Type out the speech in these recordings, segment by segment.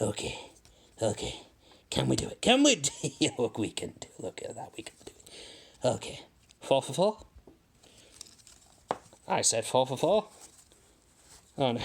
Okay. Can we do it? Can we do it? Look, we can do it. Look at that, we can do it. Okay. 4 for 4? I said 4 for 4. Oh, no.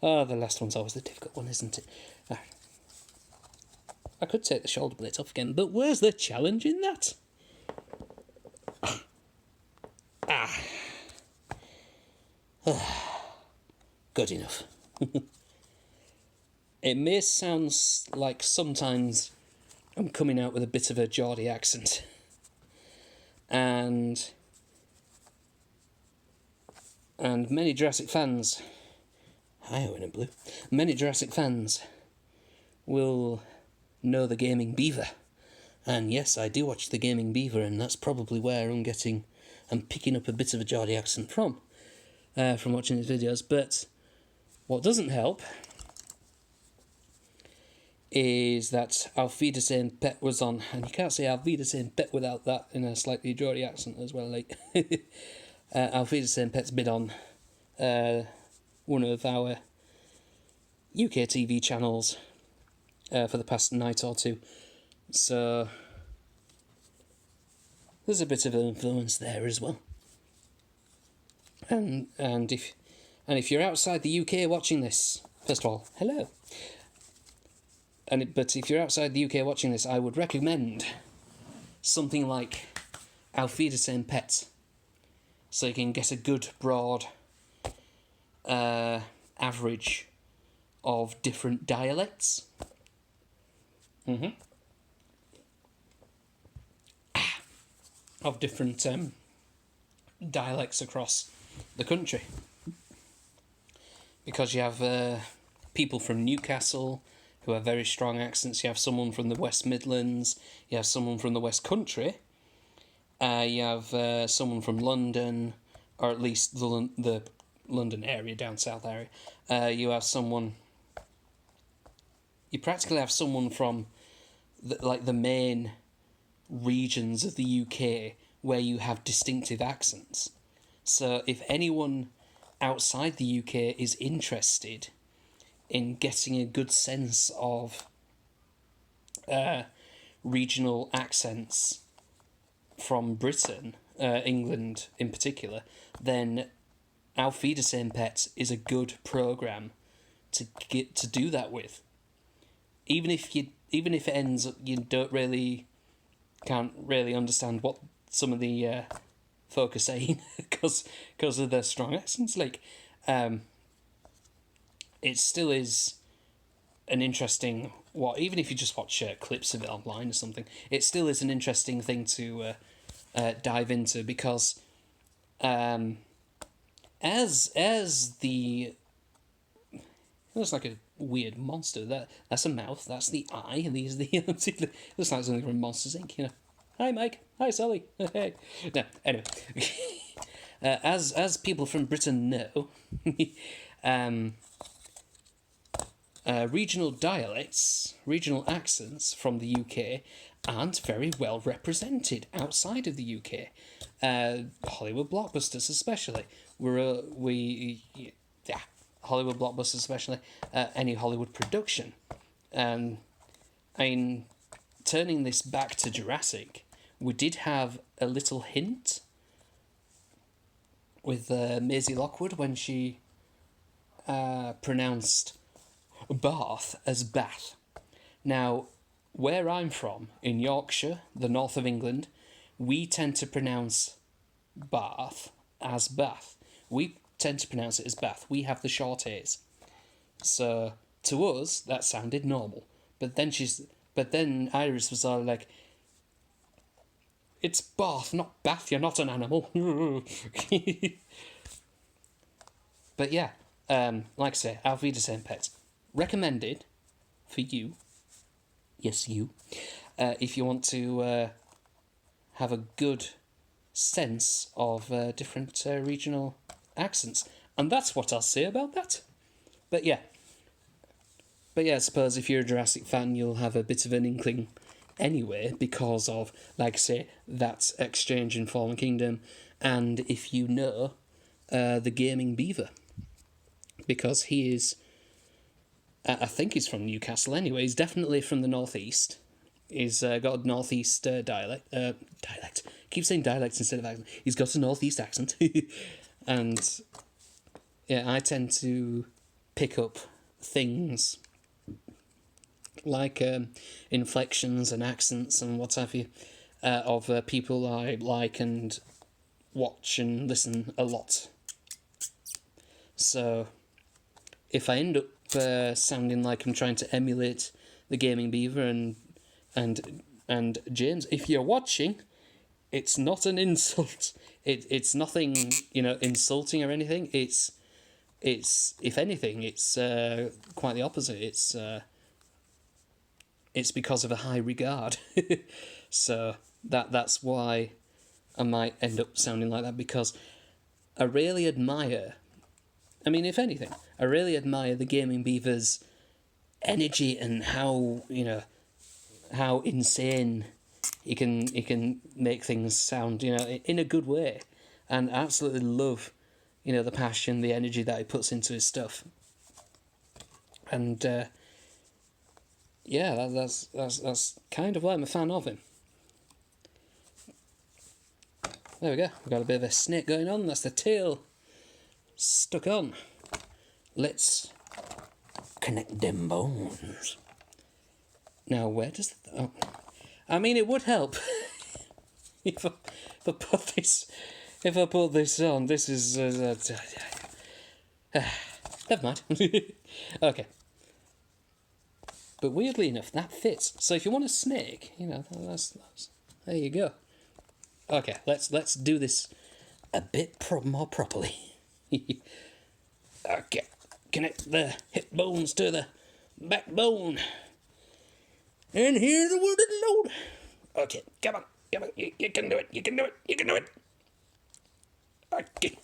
Oh, the last one's always the difficult one, isn't it? I could take the shoulder blades off again, but where's the challenge in that? Good enough. It may sound like sometimes I'm coming out with a bit of a Geordie accent. And many Jurassic fans... Hi, Owen and Blue. Many Jurassic fans will know the Gaming Beaver. And yes, I do watch the Gaming Beaver, and that's probably where I'm picking up a bit of a Geordie accent from watching his videos. But what doesn't help is that Auf Wiedersehen Pet was on, and you can't say Auf Wiedersehen Pet without that in a slightly Geordie accent as well. Like Auf Wiedersehen Pet's been on one of our UK TV channels for the past night or two, so there's a bit of an influence there as well. And if you're outside the UK watching this, first of all, hello. But if you're outside the UK watching this, I would recommend something like Auf Wiedersehen Pet, so you can get a good broad average of different dialects. Of different dialects across the country. Because you have people from Newcastle who have very strong accents. You have someone from the West Midlands. You have someone from the West Country. You have someone from London, or at least the London area, down south area. You practically have someone from the main regions of the UK where you have distinctive accents. So if anyone outside the UK is interested in getting a good sense of regional accents from Britain, England in particular, then Auf Wiedersehen Pet is a good programme to do that with. Even if it ends up you can't really understand what some of the folk are saying because of their strong accents. It still is an interesting... even if you just watch clips of it online or something, it still is an interesting thing to dive into, because as the... Looks like a weird monster. That's a mouth. That's the eye. And these are the... looks like something from Monsters Inc., you know. Hi, Mike. Hi, Sally. Hey. No, anyway. As people from Britain know... regional dialects, regional accents from the UK aren't very well represented outside of the UK. Hollywood blockbusters especially. Hollywood blockbusters especially. Any Hollywood production. Turning this back to Jurassic, we did have a little hint with Maisie Lockwood when she pronounced Bath as Bath. Now, where I'm from, in Yorkshire, the north of England, we tend to pronounce Bath as Bath. We tend to pronounce it as Bath. We have the short A's. So, to us, that sounded normal. But then Iris was all like, it's Bath, not Bath, you're not an animal. But yeah, like I say, Auf Wiedersehen Pets. Recommended for you, yes you, if you want to have a good sense of different regional accents. And that's what I'll say about that. But yeah, I suppose if you're a Jurassic fan, you'll have a bit of an inkling anyway, because of, like I say, that exchange in Fallen Kingdom, and if you know the Gaming Beaver, because he is I think he's from Newcastle anyway. He's definitely from the northeast. He's got a northeast dialect. Dialect. Keep saying dialect instead of accent. He's got a northeast accent. And yeah, I tend to pick up things like inflections and accents and what have you of people I like and watch and listen a lot. So if I end up sounding like I'm trying to emulate the Gaming Beaver and James, if you're watching, it's not an insult. It's nothing, insulting or anything. It's if anything, it's quite the opposite. It's because of a high regard. So that's why I might end up sounding like that, because I really admire, if anything, I really admire the Gaming Beaver's energy and how insane he can make things sound, in a good way. And I absolutely love, the passion, the energy that he puts into his stuff. And yeah, that's kind of why I'm a fan of him. There we go. We've got a bit of a snake going on. That's the tail stuck on. Let's connect them bones. Now, where does it would help if I put this. If I put this on, this is never mind. Okay. But weirdly enough, that fits. So if you want a snake, that's there you go. Okay, let's do this a bit more properly. Okay, connect the hip bones to the backbone. And here's the word load. Okay, come on. You can do it. You can do it. Okay.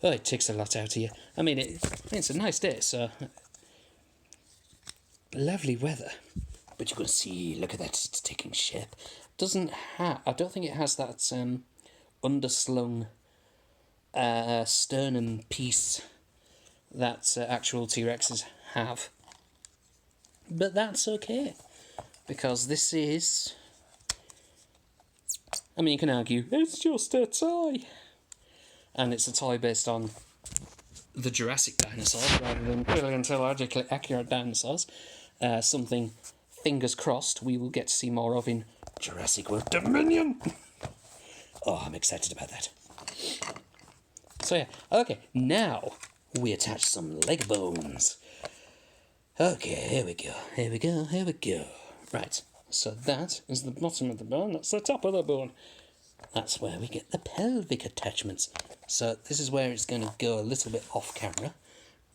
Oh, it takes a lot out of you. It's a nice day, so lovely weather. But you can see, look at that, it's taking shape. I don't think it has that underslung sternum piece that actual T-Rexes have. But that's okay, because this is... you can argue, it's just a toy. And it's a toy based on the Jurassic dinosaurs rather than paleontologically accurate dinosaurs. Something, fingers crossed, we will get to see more of in Jurassic World Dominion. Oh, I'm excited about that. So yeah, okay, now we attach some leg bones. Okay, here we go. Right, so that is the bottom of the bone, that's the top of the bone. That's where we get the pelvic attachments. So this is where it's going to go a little bit off camera.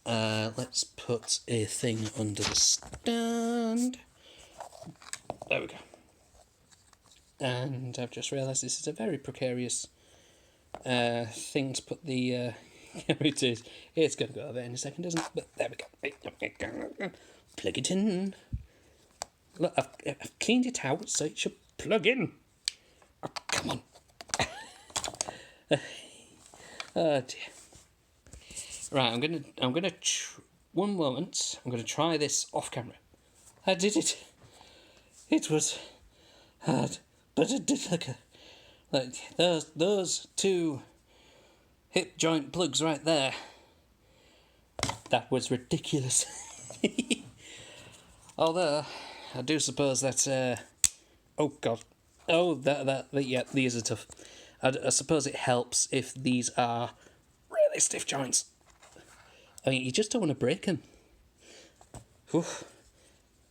Let's put a thing under the stand. There we go. And I've just realised this is a very precarious thing to put the... it is. It's going to go over in a second, isn't it? But there we go. Plug it in. Look, I've cleaned it out, so it should plug in. Oh, come on. Oh dear. Right, I'm gonna one moment. I'm gonna try this off camera. I did it. It was hard, but it did look like those two hip joint plugs right there. That was ridiculous. Although I do suppose that oh god. Oh, yeah, these are tough. I suppose it helps if these are really stiff joints. You just don't want to break them. Oof.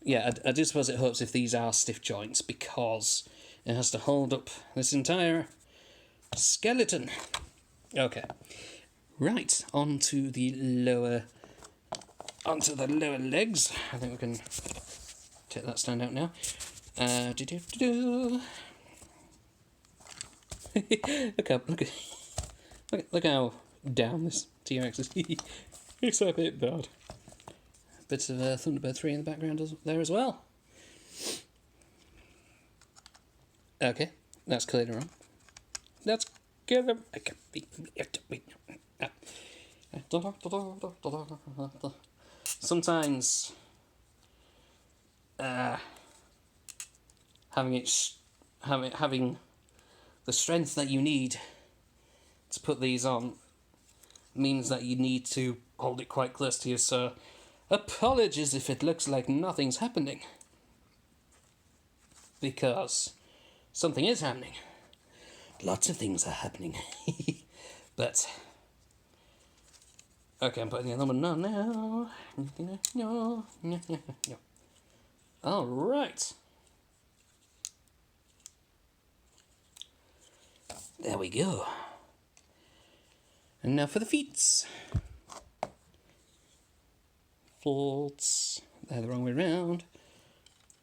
Yeah, I do suppose it helps if these are stiff joints, because it has to hold up this entire skeleton. Okay. Right, onto the lower legs. I think we can take that stand out now. Look how down this T-Rex is. It's a bit bad. Bits of Thunderbird 3 in the background there as well. Okay, that's clearly wrong. Let's give him... sometimes having the strength that you need to put these on means that you need to hold it quite close to you, so apologies if it looks like nothing's happening. Because something is happening. Lots of things are happening. But okay, I'm putting the other one on now. No. Alright. There we go. And now for the feet. Folds. They're the wrong way round.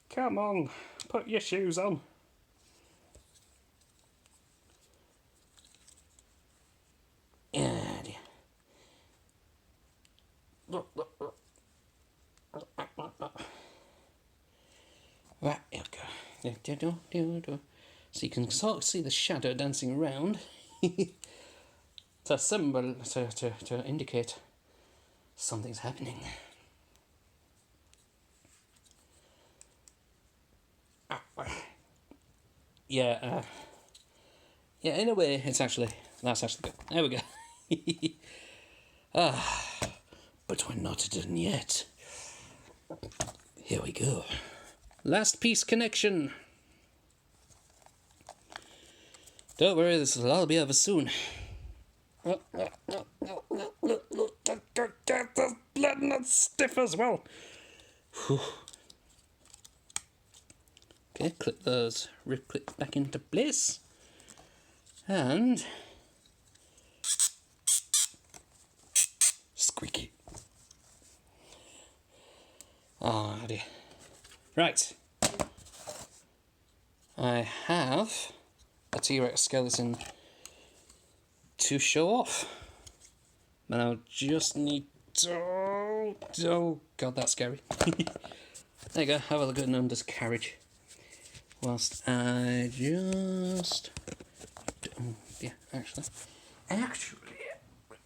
Come on, put your shoes on. And right, here we go. So you can sort of see the shadow dancing around to symbol to indicate something's happening. Yeah, in a way, that's actually good. There we go. But we're not done yet. Here we go. Last piece connection. Don't worry, this will all be over soon. Look, there's blood and it's stiff as well. Whew. Okay, clip those rip clips back into place. And squeaky. Oh dear. Right. I have a T-Rex skeleton to show off. Now just need to... Oh god, that's scary. There you go, have a look at an undercarriage. Whilst I just... yeah, actually,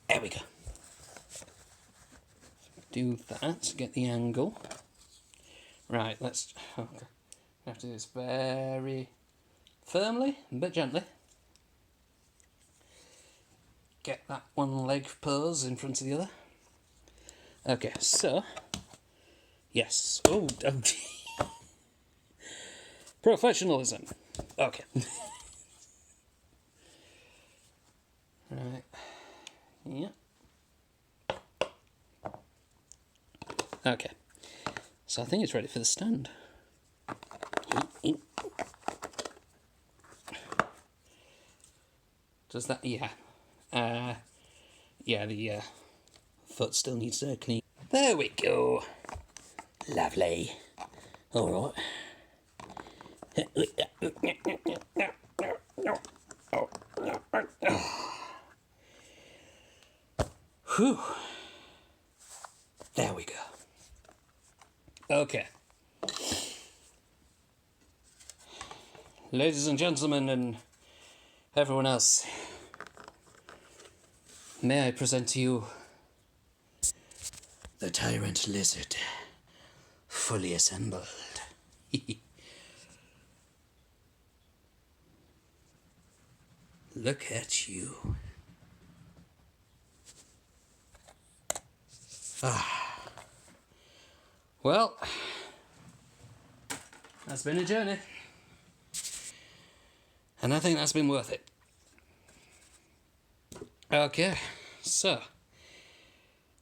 there we go. Do that, get the angle. Right, let's... Okay. I have to do this very firmly, but gently. Get that one leg pose in front of the other. Okay, so... Yes. Oh. Professionalism. Okay. Right. Yeah. Okay. So I think it's ready for the stand. Does that... Yeah. Yeah, the foot still needs to clean. There we go. Lovely. All right. Whew. There we go. Okay. Ladies and gentlemen and everyone else, may I present to you the Tyrant Lizard, fully assembled. Look at you. Well, that's been a journey. And I think that's been worth it. Okay, so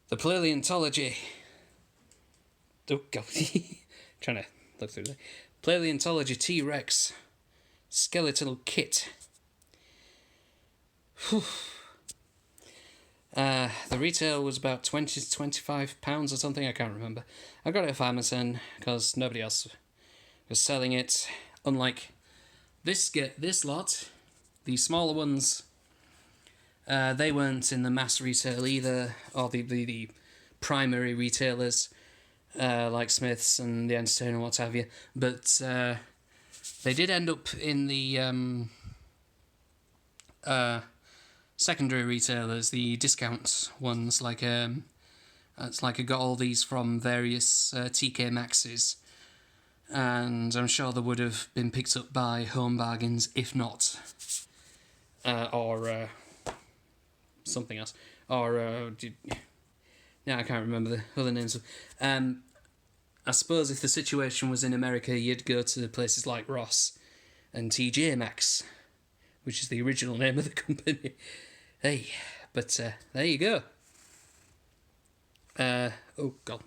the Playleontology. Oh god, trying to look through that. Playleontology T-Rex skeletal kit. Whew. The retail was about £20 to £25 or something, I can't remember. I got it off Amazon because nobody else was selling it. Unlike this lot, the smaller ones, they weren't in the mass retail either, or the primary retailers like Smiths and the Entertainer and what have you. But they did end up in the secondary retailers, the discount ones like It's like I got all these from various TK Maxes, and I'm sure they would have been picked up by Home Bargains, if not, or something else, or I can't remember the other names. I suppose if the situation was in America, you'd go to places like Ross and TJ Maxx, which is the original name of the company. Hey, but there you go. Oh god,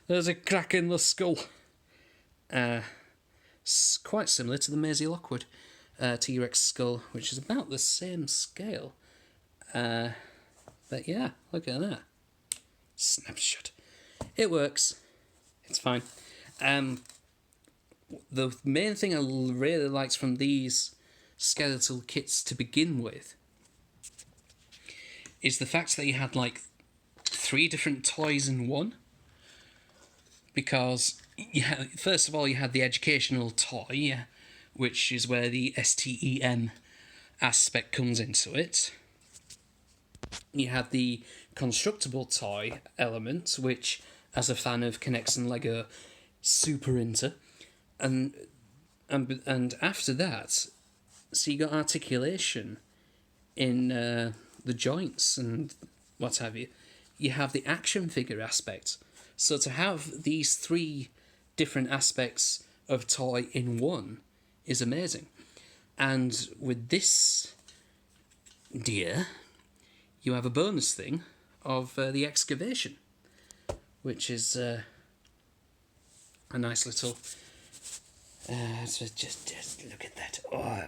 there's a crack in the skull. It's quite similar to the Maisie Lockwood T-Rex skull, which is about the same scale. But yeah, look at that. Snapshot. It works. It's fine. The main thing I really liked from these skeletal kits to begin with is the fact that you had like 3 different toys in one. Because, first of all, you had the educational toy, which is where the STEM aspect comes into it. You had the constructible toy element, which, as a fan of Kinects and Lego, super into. And after that, so you got articulation in the joints and what have you. You have the action figure aspect. So to have these 3 different aspects of toy in one is amazing. And with this deer, you have a bonus thing of the excavation, which is a nice little... so just look at that. Oh,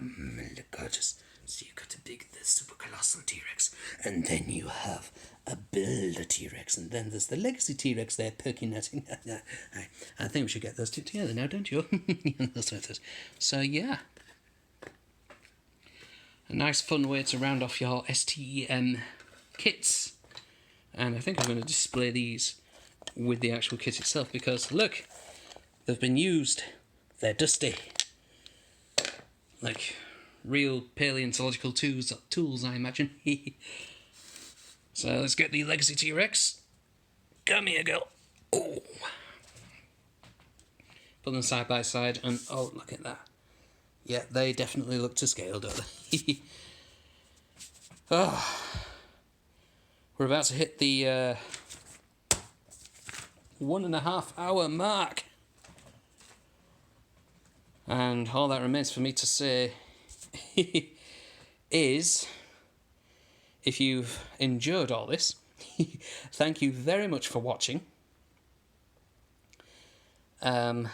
look gorgeous. So you've got the super colossal T-Rex, and then you have a builder T-Rex, and then there's the legacy T-Rex there poking at him. I think we should get those 2 together now, don't you? So yeah. A nice fun way to round off your STEM kits. And I think I'm going to display these with the actual kit itself, because look, they've been used. They're dusty. Like real paleontological tools, I imagine. So let's get the legacy T-Rex. Come here, girl. Oh. Put them side by side, and oh, look at that. Yeah, they definitely look to scale, don't they? Oh. We're about to hit the 1.5 hour mark. And all that remains for me to say is, if you've enjoyed all this, thank you very much for watching. Wow,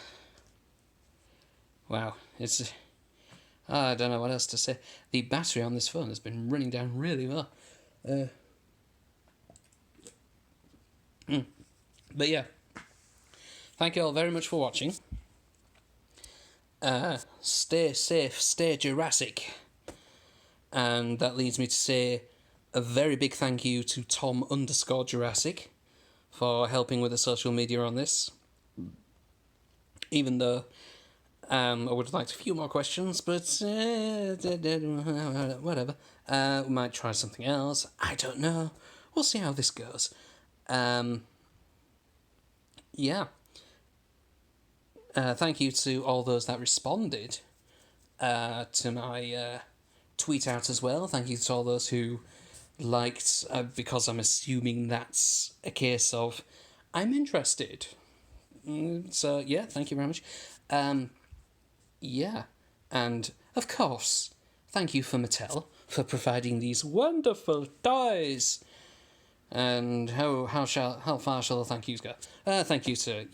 it's... I don't know what else to say. The battery on this phone has been running down really well. But yeah, thank you all very much for watching. Stay safe, stay Jurassic. And that leads me to say a very big thank you to Tom_Jurassic for helping with the social media on this. Even though I would have liked a few more questions, but whatever. We might try something else. I don't know. We'll see how this goes. Yeah. Thank you to all those that responded to my tweet out as well. Thank you to all those who liked, because I'm assuming that's a case of I'm interested. So, yeah, thank you very much. Yeah, and of course, thank you for Mattel for providing these wonderful toys. And how far shall the thank yous go? Thank you to,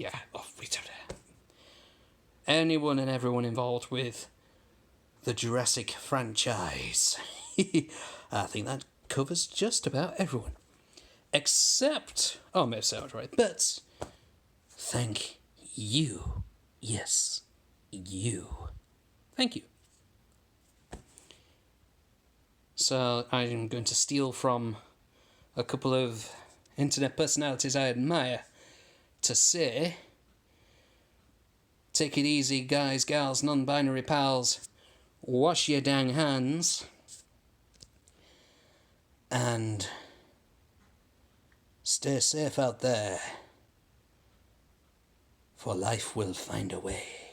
anyone and everyone involved with the Jurassic franchise. I think that covers just about everyone. Except... Oh, I may have said it right. But thank you. Yes, you. Thank you. So I'm going to steal from a couple of internet personalities I admire to say... Take it easy, guys, gals, non-binary pals. Wash your dang hands. And Stay safe out there, for life will find a way.